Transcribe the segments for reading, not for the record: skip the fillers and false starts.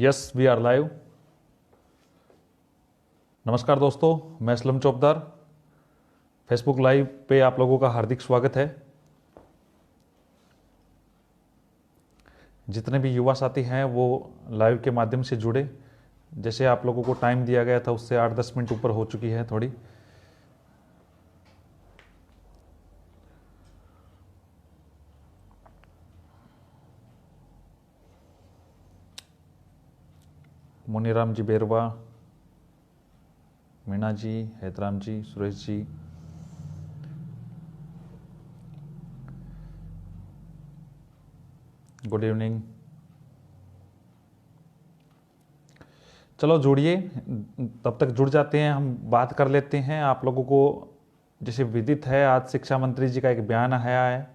Yes we are live. नमस्कार दोस्तों, मैं असलम चौबदार। फेसबुक लाइव पे आप लोगों का हार्दिक स्वागत है। जितने भी युवा साथी हैं वो लाइव के माध्यम से जुड़े। जैसे आप लोगों को टाइम दिया गया था उससे 8-10 मिनट ऊपर हो चुकी है थोड़ी। मुनीराम जी बेरवा, मीना जी, हैदराम जी, सुरेश जी, गुड इवनिंग। चलो जुड़िए, तब तक जुड़ जाते हैं, हम बात कर लेते हैं। आप लोगों को जैसे विदित है, आज शिक्षा मंत्री जी का एक बयान आया है।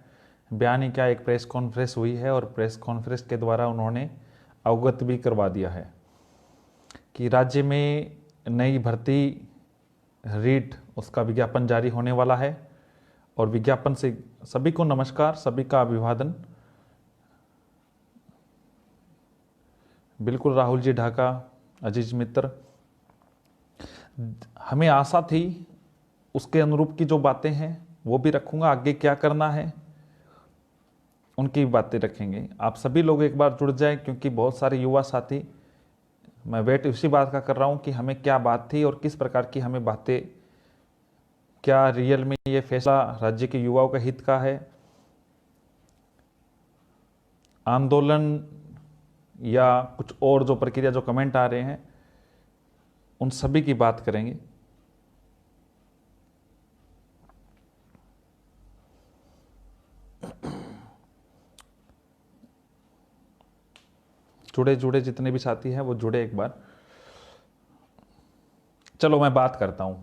बयान ही क्या, एक प्रेस कॉन्फ्रेंस हुई है और प्रेस कॉन्फ्रेंस के द्वारा उन्होंने अवगत भी करवा दिया है कि राज्य में नई भर्ती रीट उसका विज्ञापन जारी होने वाला है। और विज्ञापन से सभी को नमस्कार, सभी का अभिवादन। बिल्कुल राहुल जी ढाका, अजीज मित्र, हमें आशा थी उसके अनुरूप की जो बातें हैं वो भी रखूंगा। आगे क्या करना है उनकी बातें रखेंगे। आप सभी लोग एक बार जुड़ जाए, क्योंकि बहुत सारे युवा साथी, मैं वेट उसी बात का कर रहा हूं कि हमें क्या बात थी और किस प्रकार की हमें बातें, क्या रियल में ये फैसला राज्य के युवाओं के हित का है, आंदोलन या कुछ और जो प्रक्रिया, जो कमेंट आ रहे हैं, उन सभी की बात करेंगे। जुड़े जितने भी साथी हैं वो जुड़े एक बार। चलो मैं बात करता हूं।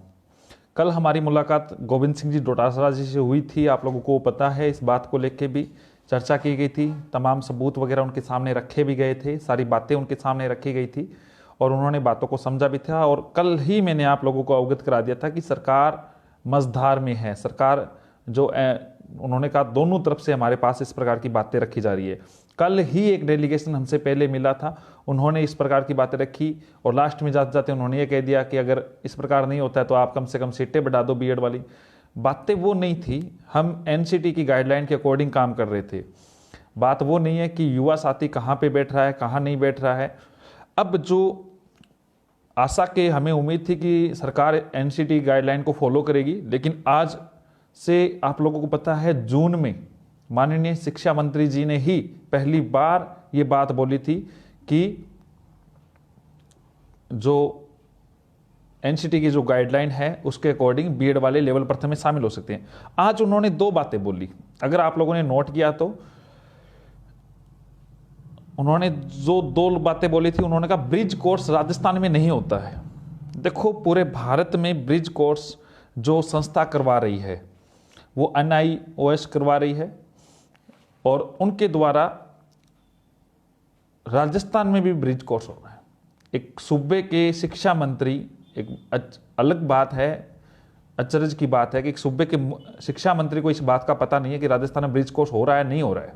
कल हमारी मुलाकात गोविंद सिंह जी डोटासरा जी से हुई थी। आप लोगों को पता है, इस बात को लेके भी चर्चा की गई थी, तमाम सबूत वगैरह उनके सामने रखे भी गए थे, सारी बातें उनके सामने रखी गई थी और उन्होंने बातों को समझा भी था। और कल ही मैंने आप लोगों को अवगत करा दिया था कि सरकार मझधार में है। सरकार जो उन्होंने कहा दोनों तरफ से हमारे पास इस प्रकार की बातें रखी जा रही है। कल ही एक डेलीगेशन हमसे पहले मिला था, उन्होंने इस प्रकार की बातें रखी और लास्ट में जाते जाते उन्होंने ये कह दिया कि अगर इस प्रकार नहीं होता है तो आप कम से कम सीटें बढ़ा दो बीएड वाली। बातें वो नहीं थी, हम एनसीटी की गाइडलाइन के अकॉर्डिंग काम कर रहे थे। बात वो नहीं है कि युवा साथी कहाँ पे बैठ रहा है, कहाँ नहीं बैठ रहा है। अब जो आशा के हमें उम्मीद थी कि सरकार एनसीटी गाइडलाइन को फॉलो करेगी, लेकिन आज से आप लोगों को पता है जून में माननीय शिक्षा मंत्री जी ने ही पहली बार ये बात बोली थी कि जो एनसीटी की जो गाइडलाइन है उसके अकॉर्डिंग बीएड वाले लेवल प्रथम में शामिल हो सकते हैं। आज उन्होंने दो बातें बोली, अगर आप लोगों ने नोट किया तो। उन्होंने जो दो बातें बोली थी, उन्होंने कहा ब्रिज कोर्स राजस्थान में नहीं होता है। देखो, पूरे भारत में ब्रिज कोर्स जो संस्था करवा रही है वो NIOS करवा रही है और उनके द्वारा राजस्थान में भी ब्रिज कोर्स हो रहा है। एक सूबे के शिक्षा मंत्री, एक अलग बात है, अचरज की बात है कि एक सूबे के शिक्षा मंत्री को इस बात का पता नहीं है कि राजस्थान में ब्रिज कोर्स हो रहा है, नहीं हो रहा है।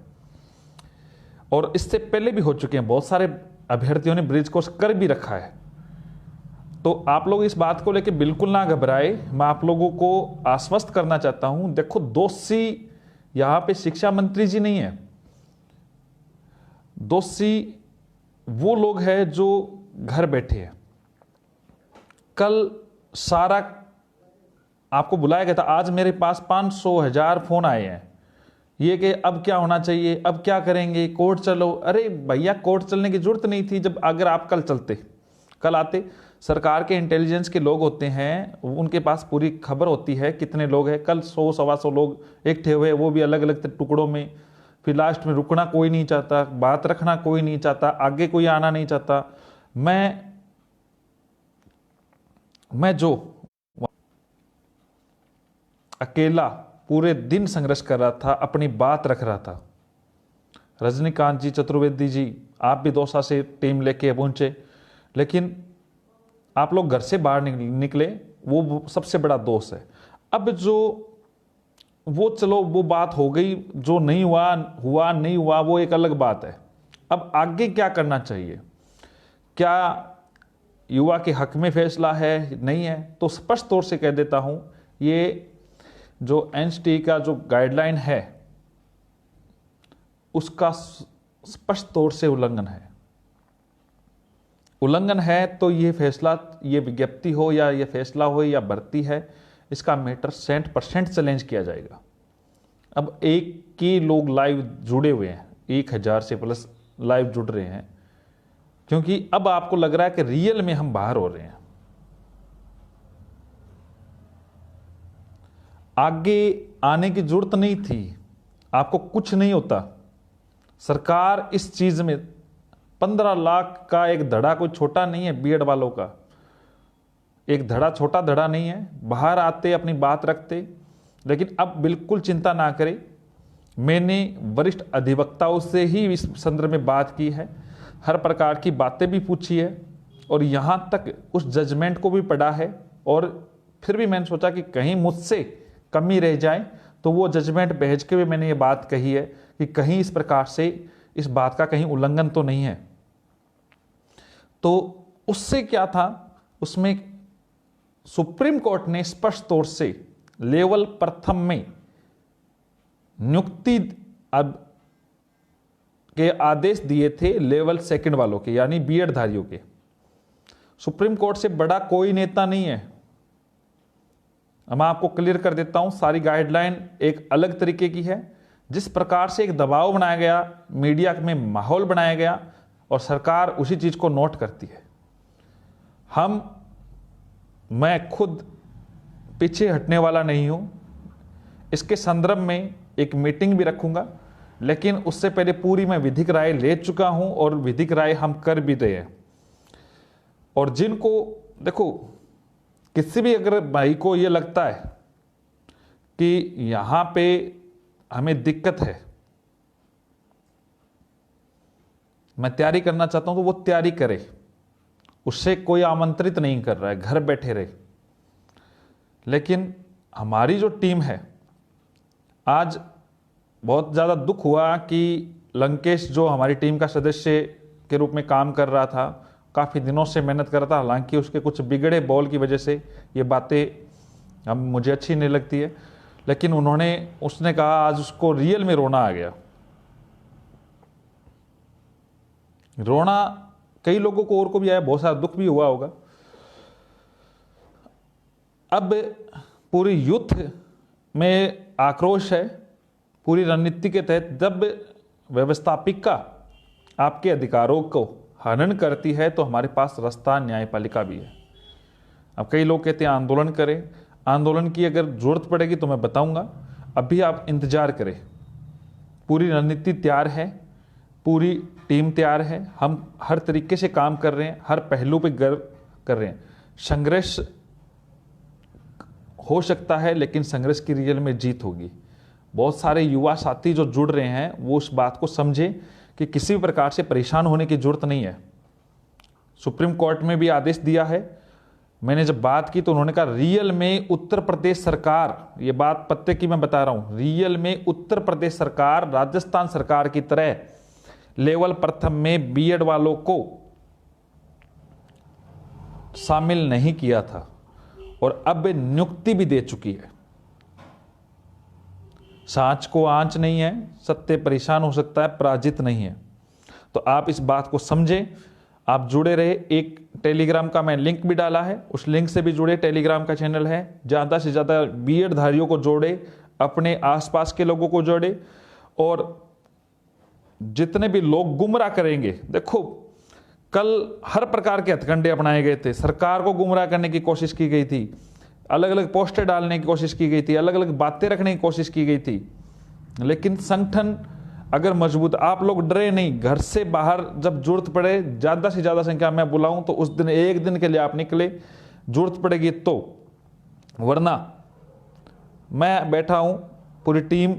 और इससे पहले भी हो चुके हैं, बहुत सारे अभ्यर्थियों ने ब्रिज कोर्स कर भी रखा है। तो आप लोग इस बात को लेकर बिल्कुल ना घबराए। मैं आप लोगों को आश्वस्त करना चाहता हूं, देखो दोषी यहां पे शिक्षा मंत्री जी नहीं है, दोषी वो लोग हैं जो घर बैठे हैं। कल सारा आपको बुलाया गया था, आज मेरे पास 500,000 फोन आए हैं ये कि अब क्या होना चाहिए, अब क्या करेंगे, कोर्ट चलो। अरे भैया, कोर्ट चलने की जरूरत नहीं थी। जब अगर आप कल आते, सरकार के इंटेलिजेंस के लोग होते हैं, उनके पास पूरी खबर होती है कितने लोग हैं। कल 100-125 लोग इकट्ठे हुए, वो भी अलग अलग टुकड़ों में। फिर लास्ट में रुकना कोई नहीं चाहता, बात रखना कोई नहीं चाहता, आगे कोई आना नहीं चाहता। मैं जो अकेला पूरे दिन संघर्ष कर रहा था, अपनी बात रख रहा था। रजनीकांत जी, चतुर्वेदी जी, आप भी दौसा से टीम लेके पहुंचे, लेकिन आप लोग घर से बाहर निकले, वो सबसे बड़ा दोष है। अब जो वो चलो वो बात हो गई, जो नहीं हुआ नहीं हुआ वो एक अलग बात है। अब आगे क्या करना चाहिए, क्या युवा के हक में फैसला है, नहीं है? तो स्पष्ट तौर से कह देता हूं, ये जो एनसीटी का जो गाइडलाइन है उसका स्पष्ट तौर से उल्लंघन है। तो ये फैसला, ये विज्ञप्ति हो या ये फैसला हो या भर्ती है, इसका मैटर 100% चैलेंज किया जाएगा। अब एक के लोग लाइव जुड़े हुए हैं, 1000 से प्लस लाइव जुड़ रहे हैं, क्योंकि अब आपको लग रहा है कि रियल में हम बाहर हो रहे हैं। आगे आने की जरूरत नहीं थी, आपको कुछ नहीं होता। सरकार इस चीज में 15 लाख का एक धड़ा कोई छोटा नहीं है। बीएड वालों का एक धड़ा छोटा धड़ा नहीं है। बाहर आते अपनी बात रखते, लेकिन अब बिल्कुल चिंता ना करें। मैंने वरिष्ठ अधिवक्ताओं से ही इस संदर्भ में बात की है, हर प्रकार की बातें भी पूछी है और यहां तक उस जजमेंट को भी पढ़ा है। और फिर भी मैंने सोचा कि कहीं मुझसे कमी रह जाए, तो वो जजमेंट भेज के भी मैंने ये बात कही है कि कहीं इस प्रकार से इस बात का कहीं उल्लंघन तो नहीं है। तो उससे क्या था, उसमें सुप्रीम कोर्ट ने स्पष्ट तौर से लेवल प्रथम में नियुक्ति अब के आदेश दिए थे लेवल सेकंड वालों के, यानी बीएड धारियों के। सुप्रीम कोर्ट से बड़ा कोई नेता नहीं है। मैं आपको क्लियर कर देता हूं, सारी गाइडलाइन एक अलग तरीके की है। जिस प्रकार से एक दबाव बनाया गया, मीडिया में माहौल बनाया गया, और सरकार उसी चीज को नोट करती है। मैं खुद पीछे हटने वाला नहीं हूं। इसके संदर्भ में एक मीटिंग भी रखूंगा, लेकिन उससे पहले पूरी मैं विधिक राय ले चुका हूं और विधिक राय हम कर भी रहे हैं। और जिनको देखो, किसी भी अगर भाई को यह लगता है कि यहां पे हमें दिक्कत है, मैं तैयारी करना चाहता हूं, तो वो तैयारी करे। उससे कोई आमंत्रित नहीं कर रहा है, घर बैठे रहे। लेकिन हमारी जो टीम है, आज बहुत ज़्यादा दुख हुआ कि लंकेश जो हमारी टीम का सदस्य के रूप में काम कर रहा था, काफ़ी दिनों से मेहनत कर रहा था, हालांकि उसके कुछ बिगड़े बॉल की वजह से ये बातें अब मुझे अच्छी नहीं लगती है, लेकिन उसने कहा आज उसको रियल में रोना आ गया। रोना कई लोगों को और को भी आया, बहुत सारा दुख भी हुआ होगा। अब पूरी यूथ में आक्रोश है। पूरी रणनीति के तहत जब व्यवस्थापिका आपके अधिकारों को हनन करती है, तो हमारे पास रास्ता न्यायपालिका भी है। अब कई लोग कहते हैं आंदोलन करें। आंदोलन की अगर जरूरत पड़ेगी तो मैं बताऊंगा, अभी आप इंतजार करें। पूरी रणनीति तैयार है, पूरी टीम तैयार है। हम हर तरीके से काम कर रहे हैं, हर पहलू पे गर्व कर रहे हैं। संघर्ष हो सकता है, लेकिन संघर्ष की रियल में जीत होगी। बहुत सारे युवा साथी जो जुड़ रहे हैं, वो उस बात को समझे कि किसी भी प्रकार से परेशान होने की जरूरत नहीं है। सुप्रीम कोर्ट में भी आदेश दिया है। मैंने जब बात की तो उन्होंने कहा रियल में उत्तर प्रदेश सरकार, ये बात पत्ते की मैं बता रहा हूं, रियल में उत्तर प्रदेश सरकार राजस्थान सरकार की तरह लेवल प्रथम में बीएड वालों को शामिल नहीं किया था, और अब नियुक्ति भी दे चुकी है। सांच को आंच नहीं है, सत्य परेशान हो सकता है, पराजित नहीं है। तो आप इस बात को समझें, आप जुड़े रहे। एक टेलीग्राम का मैं लिंक भी डाला है, उस लिंक से भी जुड़े। टेलीग्राम का चैनल है, ज्यादा से ज्यादा बीएड धारियों को जोड़े, अपने आसपास के लोगों को जोड़े। और जितने भी लोग गुमराह करेंगे, देखो कल हर प्रकार के हथकंडे अपनाए गए थे। सरकार को गुमराह करने की कोशिश की गई थी, अलग अलग पोस्टर डालने की कोशिश की गई थी, अलग अलग बातें रखने की कोशिश की गई थी। लेकिन संगठन अगर मजबूत, आप लोग डरे नहीं। घर से बाहर जब जरूरत पड़े, ज्यादा से ज्यादा संख्या में बुलाऊं तो उस दिन एक दिन के लिए आप निकले, जरूरत पड़ेगी तो, वरना मैं बैठा हूं, पूरी टीम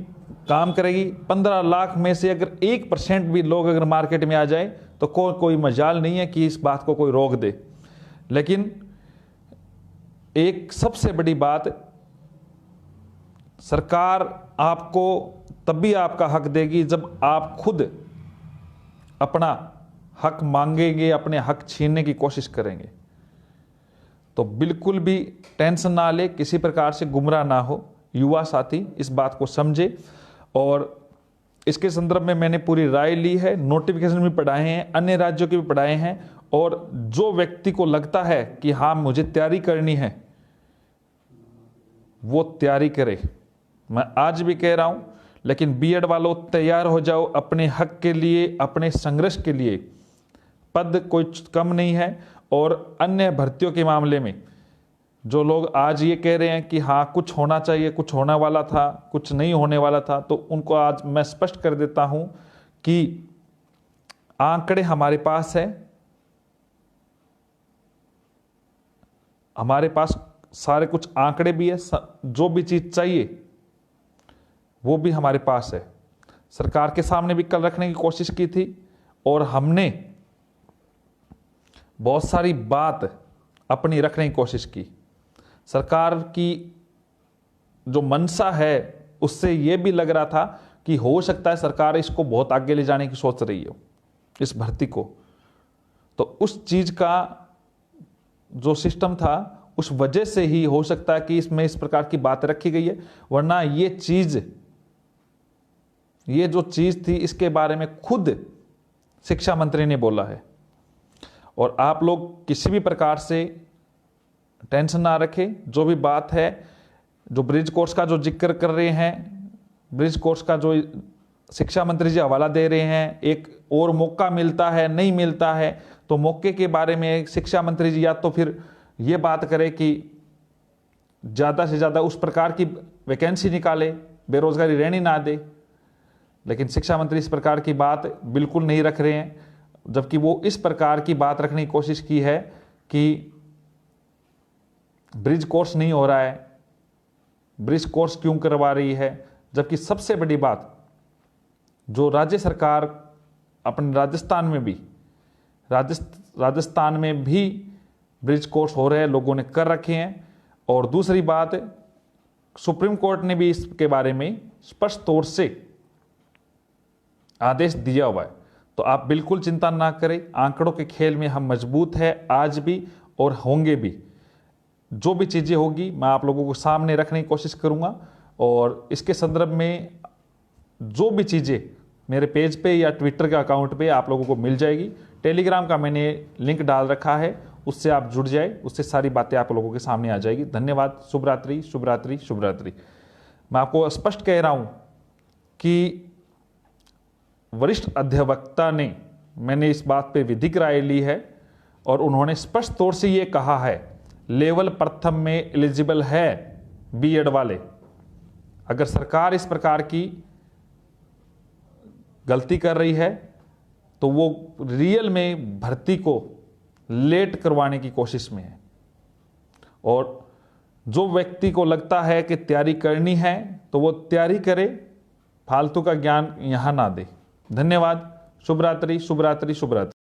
काम करेगी। 15 लाख में से अगर 1% भी लोग अगर मार्केट में आ जाए तो कोई मजाल नहीं है कि इस बात को कोई रोक दे। लेकिन एक सबसे बड़ी बात, सरकार आपको तभी आपका हक देगी जब आप खुद अपना हक मांगेंगे, अपने हक छीनने की कोशिश करेंगे। तो बिल्कुल भी टेंशन ना ले, किसी प्रकार से गुमराह ना हो। युवा साथी इस बात को समझे। और इसके संदर्भ में मैंने पूरी राय ली है, नोटिफिकेशन भी पढ़ाए हैं, अन्य राज्यों के भी पढ़ाए हैं। और जो व्यक्ति को लगता है कि हाँ मुझे तैयारी करनी है, वो तैयारी करे। मैं आज भी कह रहा हूं, लेकिन बीएड वालों तैयार हो जाओ अपने हक के लिए, अपने संघर्ष के लिए। पद कोई कम नहीं है। और अन्य भर्तियों के मामले में जो लोग आज ये कह रहे हैं कि हाँ कुछ होना चाहिए, कुछ होने वाला था, कुछ नहीं होने वाला था, तो उनको आज मैं स्पष्ट कर देता हूं कि आंकड़े हमारे पास है, हमारे पास सारे कुछ आंकड़े भी है, जो भी चीज चाहिए वो भी हमारे पास है। सरकार के सामने भी कल रखने की कोशिश की थी और हमने बहुत सारी बात अपनी रखने की कोशिश की। सरकार की जो मंशा है उससे यह भी लग रहा था कि हो सकता है सरकार इसको बहुत आगे ले जाने की सोच रही हो, इस भर्ती को। तो उस चीज का जो सिस्टम था उस वजह से ही हो सकता है कि इसमें इस प्रकार की बात रखी गई है, वरना ये जो चीज थी इसके बारे में खुद शिक्षा मंत्री ने बोला है। और आप लोग किसी भी प्रकार से टेंशन ना रखें। जो भी बात है, जो ब्रिज कोर्स का जो जिक्र कर रहे हैं, ब्रिज कोर्स का जो शिक्षा मंत्री जी हवाला दे रहे हैं, एक और मौका मिलता है नहीं मिलता है, तो मौके के बारे में शिक्षा मंत्री जी या तो फिर ये बात करें कि ज़्यादा से ज़्यादा उस प्रकार की वैकेंसी निकाले, बेरोजगारी रहने ना दे। लेकिन शिक्षा मंत्री इस प्रकार की बात बिल्कुल नहीं रख रहे हैं, जबकि वो इस प्रकार की बात रखने की कोशिश की है कि ब्रिज कोर्स नहीं हो रहा है, ब्रिज कोर्स क्यों करवा रही है। जबकि सबसे बड़ी बात जो राज्य सरकार अपने राजस्थान में भी ब्रिज कोर्स हो रहे हैं, लोगों ने कर रखे हैं। और दूसरी बात, सुप्रीम कोर्ट ने भी इसके बारे में स्पष्ट तौर से आदेश दिया हुआ है। तो आप बिल्कुल चिंता ना करें, आंकड़ों के खेल में हम मजबूत हैं आज भी और होंगे भी। जो भी चीज़ें होगी मैं आप लोगों को सामने रखने की कोशिश करूंगा। और इसके संदर्भ में जो भी चीज़ें मेरे पेज पे या ट्विटर के अकाउंट पे आप लोगों को मिल जाएगी। टेलीग्राम का मैंने लिंक डाल रखा है, उससे आप जुड़ जाए, उससे सारी बातें आप लोगों के सामने आ जाएगी। धन्यवाद। शुभ रात्रि, शुभ रात्रि, शुभ रात्रि। मैं आपको स्पष्ट कह रहा हूं कि वरिष्ठ अधिवक्ता ने, मैंने इस बात पे विधिक राय ली है और उन्होंने स्पष्ट तौर से ये कहा है, लेवल प्रथम में एलिजिबल है बीएड वाले। अगर सरकार इस प्रकार की गलती कर रही है तो वो रियल में भर्ती को लेट करवाने की कोशिश में है। और जो व्यक्ति को लगता है कि तैयारी करनी है तो वो तैयारी करे, फालतू का ज्ञान यहां ना दे। धन्यवाद। शुभ रात्रि, शुभ रात्रि, शुभ रात्रि।